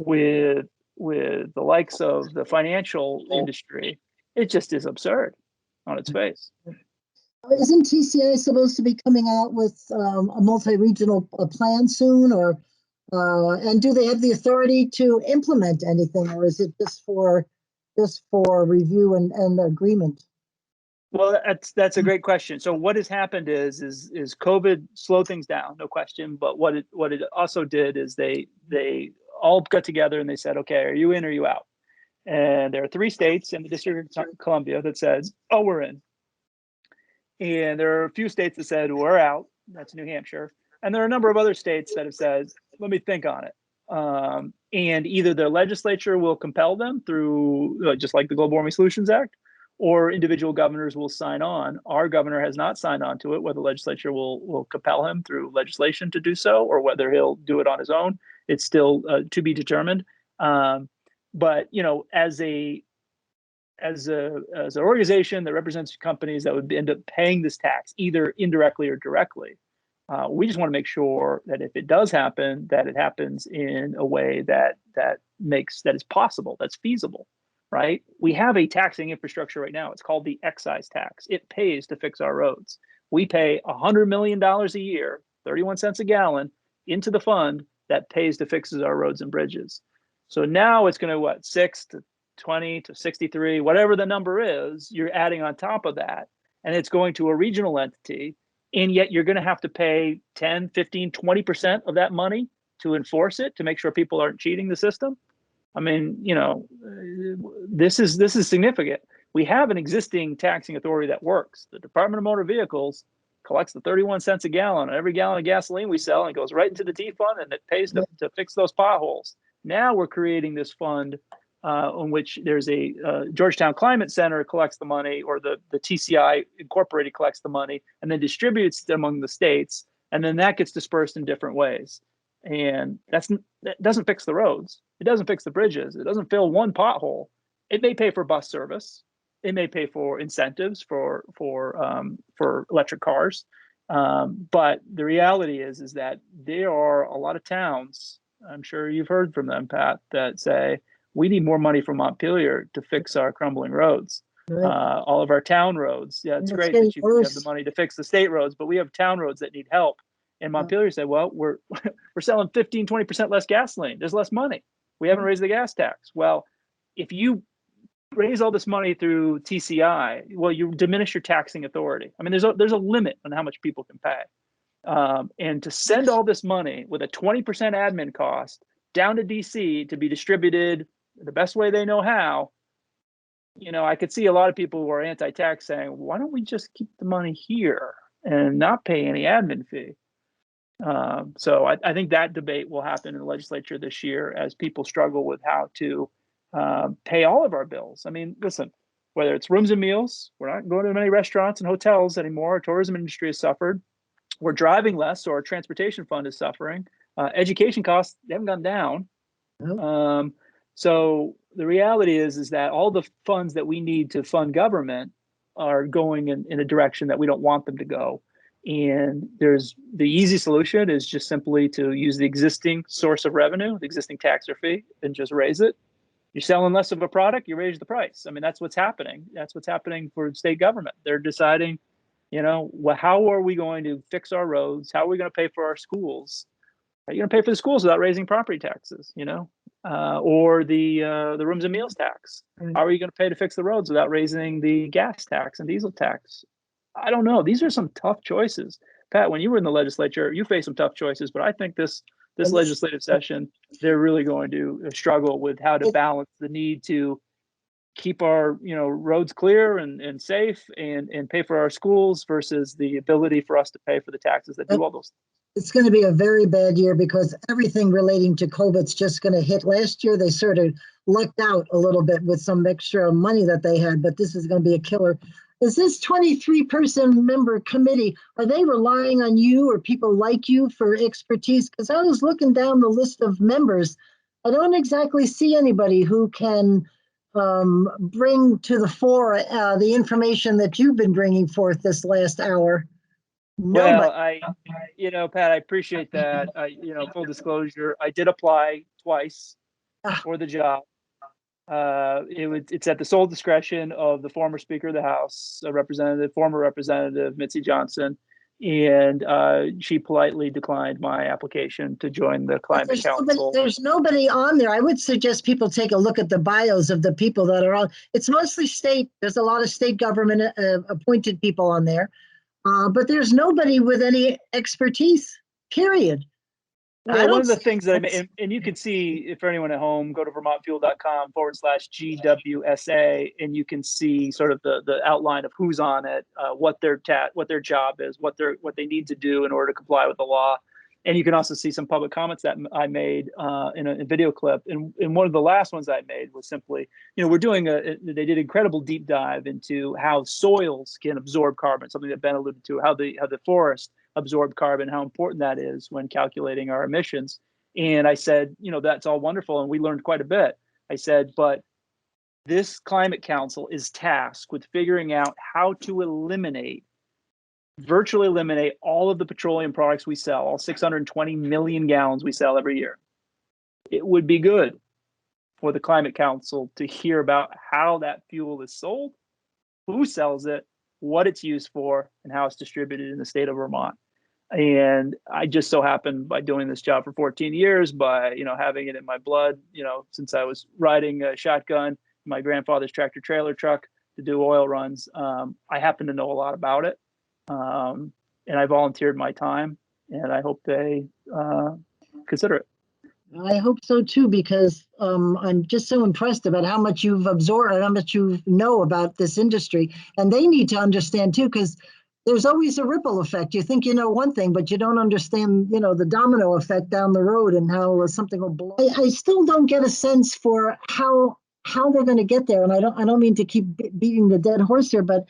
with the likes of the financial industry, it just is absurd on its face. Isn't TCI supposed to be coming out with a multi-regional plan soon, or and do they have the authority to implement anything, or is it just for review and agreement? Well, that's a great question. So what has happened is COVID slowed things down, no question. But what it also did is they all got together and they said, okay, are you in or are you out? And there are 3 states in the District of Columbia that says, oh, we're in. And there are a few states that said, we're out. That's New Hampshire. And there are a number of other states that have said, let me think on it. And either their legislature will compel them through, just like the Global Warming Solutions Act, or individual governors will sign on. Our governor has not signed on to it. Whether the legislature will compel him through legislation to do so, or whether he'll do it on his own, it's still to be determined. But as an organization that represents companies that would end up paying this tax, either indirectly or directly, we just want to make sure that if it does happen, that it happens in a way that is possible, that's feasible. Right? We have a taxing infrastructure right now. It's called the excise tax. It pays to fix our roads. We pay $100 million a year, 31 cents a gallon, into the fund that pays to fixes our roads and bridges. So now it's going to 6 to 20 to 63, whatever the number is, you're adding on top of that, and it's going to a regional entity. and yet you're going to have to pay 10, 15, 20% of that money to enforce it, to make sure people aren't cheating the system. I mean, this is significant. We have an existing taxing authority that works. The Department of Motor Vehicles collects the 31 cents a gallon on every gallon of gasoline we sell, and it goes right into the T fund, and it pays to fix those potholes. Now we're creating this fund in which there's a Georgetown Climate Center collects the money, or the TCI Incorporated collects the money and then distributes it among the states, and then that gets dispersed in different ways. And that doesn't fix the roads. It doesn't fix the bridges. It doesn't fill one pothole. It may pay for bus service. It may pay for incentives for electric cars. But the reality is that there are a lot of towns, I'm sure you've heard from them, Pat, that say, we need more money from Montpelier to fix our crumbling roads. Right. All of our town roads. Yeah, it's great that you have the money to fix the state roads, but we have town roads that need help. And Montpelier said, well, we're selling 15, 20% less gasoline. There's less money. We haven't raised the gas tax. Well, if you raise all this money through TCI, well, you diminish your taxing authority. I mean, there's a limit on how much people can pay. And to send all this money with a 20% admin cost down to DC to be distributed the best way they know how, I could see a lot of people who are anti-tax saying, why don't we just keep the money here and not pay any admin fee? So I think that debate will happen in the legislature this year as people struggle with how to pay all of our bills. I mean, listen, whether it's rooms and meals, we're not going to many restaurants and hotels anymore. Our tourism industry has suffered. We're driving less, so our transportation fund is suffering. Education costs, they haven't gone down. Nope. So the reality is that all the funds that we need to fund government are going in a direction that we don't want them to go. And the easy solution is just simply to use the existing source of revenue, the existing tax or fee, and just raise it. You're selling less of a product, you raise the price. I mean, that's what's happening. That's what's happening for state government. They're deciding, how are we going to fix our roads? How are we going to pay for our schools? Are you going to pay for the schools without raising property taxes, or the rooms and meals tax? How are you going to pay to fix the roads without raising the gas tax and diesel tax? I don't know. These are some tough choices. Pat, when you were in the legislature, you faced some tough choices, but I think this legislative session, they're really going to struggle with how to balance the need to keep our roads clear and safe and pay for our schools versus the ability for us to pay for the taxes that do all those things. It's going to be a very bad year because everything relating to COVID's just going to hit. Last year, they sort of lucked out a little bit with some extra money that they had, but this is going to be a killer. Is this 23-person member committee, are they relying on you or people like you for expertise? Because I was looking down the list of members. I don't exactly see anybody who can bring to the fore the information that you've been bringing forth this last hour. Well, Pat, I appreciate that. Full disclosure, I did apply twice for the job. It's at the sole discretion of the former Speaker of the House, former Representative Mitzi Johnson, and she politely declined my application to join the Climate Council. There's nobody on there. I would suggest people take a look at the bios of the people that are on. It's mostly state. There's a lot of state government appointed people on there, but there's nobody with any expertise, period. Well, one of the things that and you can see, for anyone at home, go to vermontfuel.com/GWSA, and you can see sort of the outline of who's on it, what their job is, what they need to do in order to comply with the law. And you can also see some public comments that I made in a video clip. And one of the last ones I made was simply, we're doing they did an incredible deep dive into how soils can absorb carbon, something that Ben alluded to, how the forest absorb carbon, how important that is when calculating our emissions. And I said, that's all wonderful. And we learned quite a bit. I said, but this Climate Council is tasked with figuring out how to virtually eliminate all of the petroleum products we sell, all 620 million gallons we sell every year. It would be good for the Climate Council to hear about how that fuel is sold, who sells it, what it's used for, and how it's distributed in the state of Vermont. And I just so happened, by doing this job for 14 years, by having it in my blood, since I was riding a shotgun, my grandfather's tractor trailer truck to do oil runs, I happen to know a lot about it. And I volunteered my time, and I hope they consider it. I hope so too, because I'm just so impressed about how much you've absorbed and how much you know about this industry. And they need to understand too, because there's always a ripple effect. You think you know one thing, but you don't understand, the domino effect down the road and how something will blow. I still don't get a sense for how they're going to get there. And I don't mean to keep beating the dead horse here, but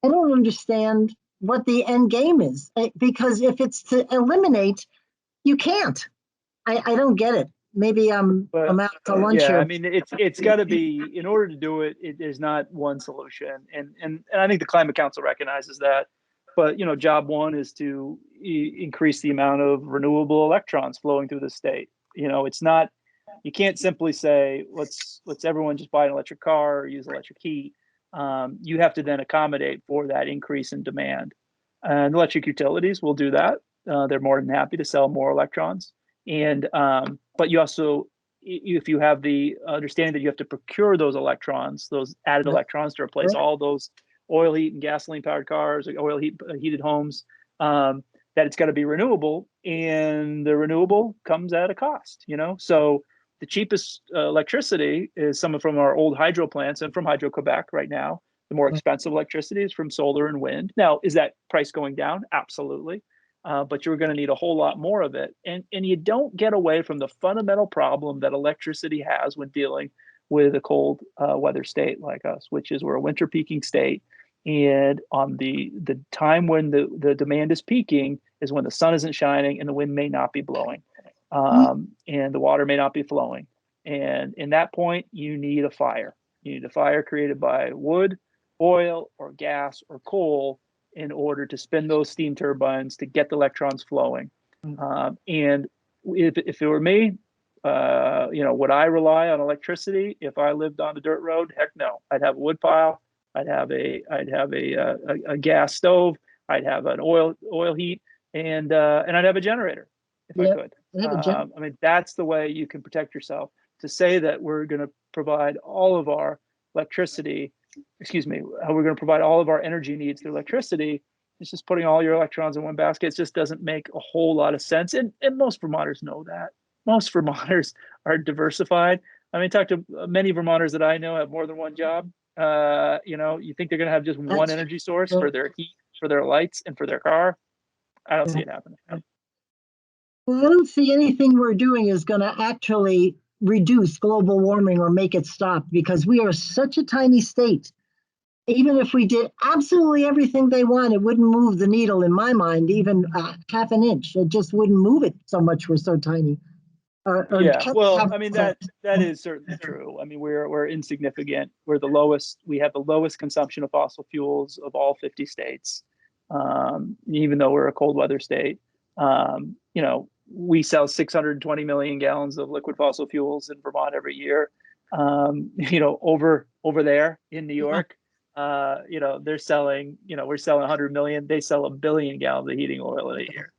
I don't understand what the end game is. Because if it's to eliminate, you can't. I don't get it. Maybe I'm out to lunch yeah, here. I mean, it's got to be, in order to do it, there's not one solution, and I think the Climate Council recognizes that. But job one is to increase the amount of renewable electrons flowing through the state. It's not, you can't simply say let's everyone just buy an electric car or use electric heat. You have to then accommodate for that increase in demand, and electric utilities will do that. They're more than happy to sell more electrons. And but you also, if you have the understanding that you have to procure those electrons, those added electrons to replace all those oil heat and gasoline powered cars, like oil heated homes, that it's got to be renewable, and the renewable comes at a cost. So the cheapest electricity is some from our old hydro plants and from Hydro-Quebec right now. The more expensive electricity is from solar and wind. Now, is that price going down? Absolutely. But you're going to need a whole lot more of it. And you don't get away from the fundamental problem that electricity has when dealing with a cold weather state like us, which is we're a winter peaking state. And on the time when the demand is peaking is when the sun isn't shining and the wind may not be blowing, and the water may not be flowing. And in that point, you need a fire. You need a fire created by wood, oil, or gas, or coal, in order to spin those steam turbines to get the electrons flowing. And if it were me, would I rely on electricity if I lived on a dirt road? Heck no. I'd have a wood pile. I'd have a gas stove. I'd have an oil heat, and I'd have a generator if I could. I mean, that's the way you can protect yourself. To say that we're going to provide all of our electricity, how we're going to provide all of our energy needs through electricity, it's just putting all your electrons in one basket. It just doesn't make a whole lot of sense. And most Vermonters know that. Most Vermonters are diversified. I mean, talk to many Vermonters that I know have more than one job. You think they're going to have just one energy source for their heat, for their lights, and for their car? I don't see it happening. Well, I don't see anything we're doing is going to actually reduce global warming or make it stop, because we are such a tiny state. Even if we did absolutely everything they want, it wouldn't move the needle in my mind, even half an inch. It just wouldn't move it so much. We're so tiny. Well, I mean, that is certainly true. I mean, we're insignificant. We're the lowest. We have the lowest consumption of fossil fuels of all 50 states. Even though we're a cold weather state, we sell 620 million gallons of liquid fossil fuels in Vermont every year. Over there in New York, they're selling, we're selling 100 million. They sell 1 billion gallons of heating oil in a year.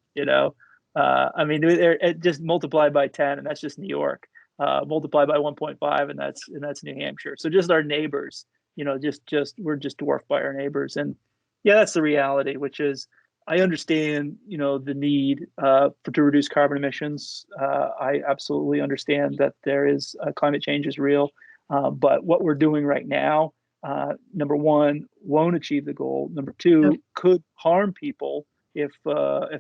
I mean, it just multiplied by 10, and that's just New York. Multiplied by 1.5, and that's New Hampshire. So just our neighbors, we're just dwarfed by our neighbors. And yeah, that's the reality, which is, I understand, the need to reduce carbon emissions. I absolutely understand that there is climate change is real, but what we're doing right now, number one, won't achieve the goal. Number two, could harm people if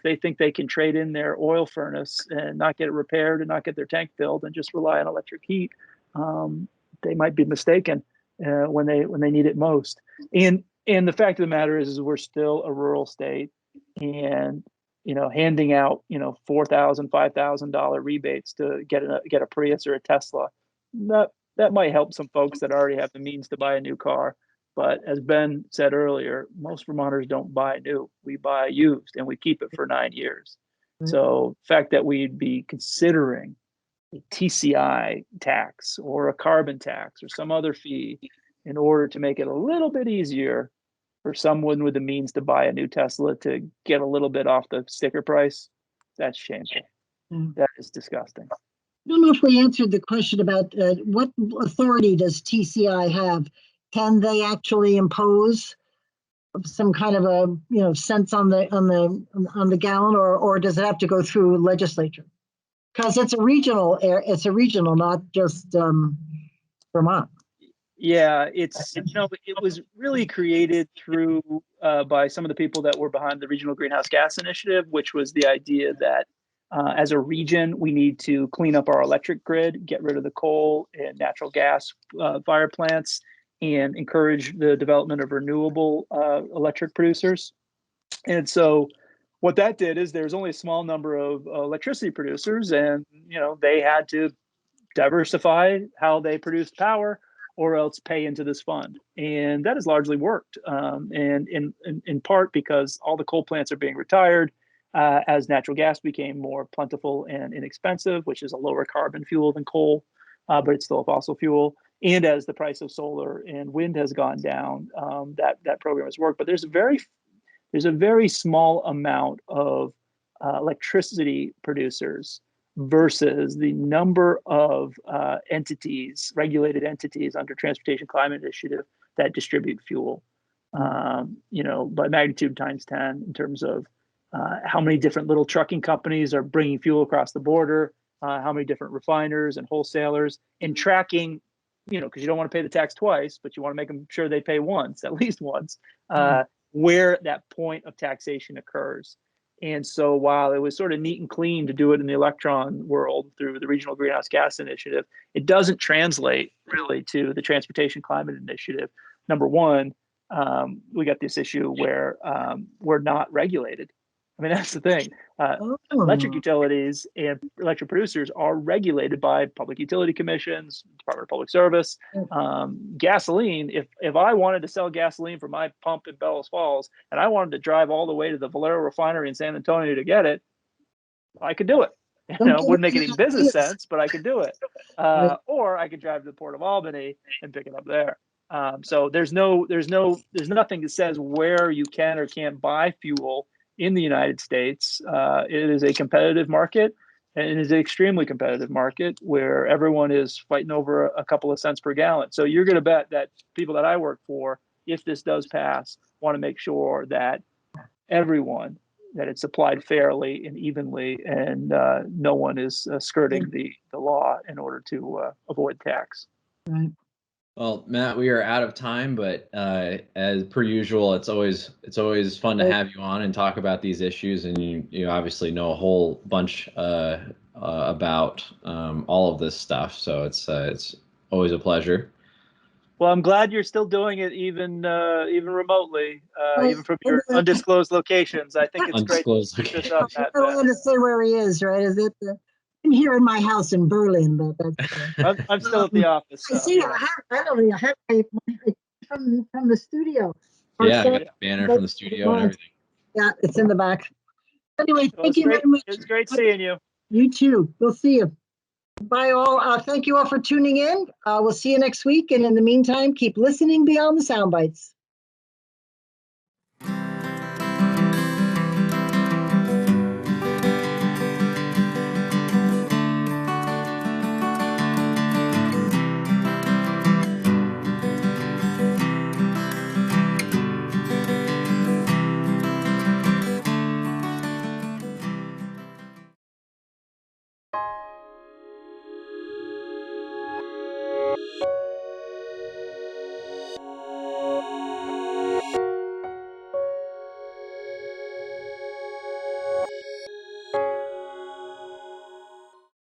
they think they can trade in their oil furnace and not get it repaired and not get their tank filled and just rely on electric heat. They might be mistaken when they need it most. And the fact of the matter is we're still a rural state. And handing out $4,000, $5,000 rebates to get a Prius or a Tesla, that might help some folks that already have the means to buy a new car. But as Ben said earlier, most Vermonters don't buy new. We buy used, and we keep it for 9 years. So the fact that we'd be considering a TCI tax or a carbon tax or some other fee in order to make it a little bit easier for someone with the means to buy a new Tesla to get a little bit off the sticker price, that's shameful. That is disgusting. I don't know if we answered the question about what authority does TCI have? Can they actually impose some kind of a cents on the gallon, or does it have to go through legislature? Because it's a regional, not just Vermont. Yeah, it was really created through by some of the people that were behind the Regional Greenhouse Gas Initiative, which was the idea that as a region, we need to clean up our electric grid, get rid of the coal and natural gas fire plants, and encourage the development of renewable electric producers. And so what that did is there's only a small number of electricity producers, and they had to diversify how they produced power or else pay into this fund. And that has largely worked, and in part because all the coal plants are being retired as natural gas became more plentiful and inexpensive, which is a lower carbon fuel than coal, but it's still a fossil fuel. And as the price of solar and wind has gone down, that program has worked. But there's a very small amount of electricity producers versus the number of entities, regulated entities under Transportation Climate Initiative that distribute fuel, by magnitude times 10 in terms of how many different little trucking companies are bringing fuel across the border, how many different refiners and wholesalers, and tracking, because you don't want to pay the tax twice, but you want to make them sure they pay once, at least once, where that point of taxation occurs. And so while it was sort of neat and clean to do it in the electron world through the Regional Greenhouse Gas Initiative, it doesn't translate really to the Transportation Climate Initiative. Number one, we got this issue where we're not regulated. I mean, that's the thing. Electric utilities and electric producers are regulated by public utility commissions, Department of Public Service. Gasoline, if I wanted to sell gasoline from my pump in Bellows Falls and I wanted to drive all the way to the Valero refinery in San Antonio to get it, I could do it. It wouldn't make any business sense, but I could do it. Or I could drive to the Port of Albany and pick it up there. So there's nothing that says where you can or can't buy fuel in the United States. It is a competitive market, and it is an extremely competitive market where everyone is fighting over a couple of cents per gallon. So you're going to bet that people that I work for, if this does pass, want to make sure that everyone, that it's supplied fairly and evenly, and no one is skirting the law in order to avoid tax. Right. Well, Matt, we are out of time, but as per usual, it's always fun to have you on and talk about these issues, and you obviously know a whole bunch about all of this stuff. So it's always a pleasure. Well, I'm glad you're still doing it, even remotely, even from your undisclosed locations. I think it's undisclosed great to keep this up. I don't want to say where he is, right? Is it? I'm here in my house in Berlin, but that's. I'm still at the office. So. I see. I have from the studio. Yeah, I got a banner from the studio and everything. Yeah, it's in the back. Anyway, thank you very much. It's great seeing you. You too. We'll see you. Bye all. Thank you all for tuning in. We'll see you next week. And in the meantime, keep listening beyond the sound bites.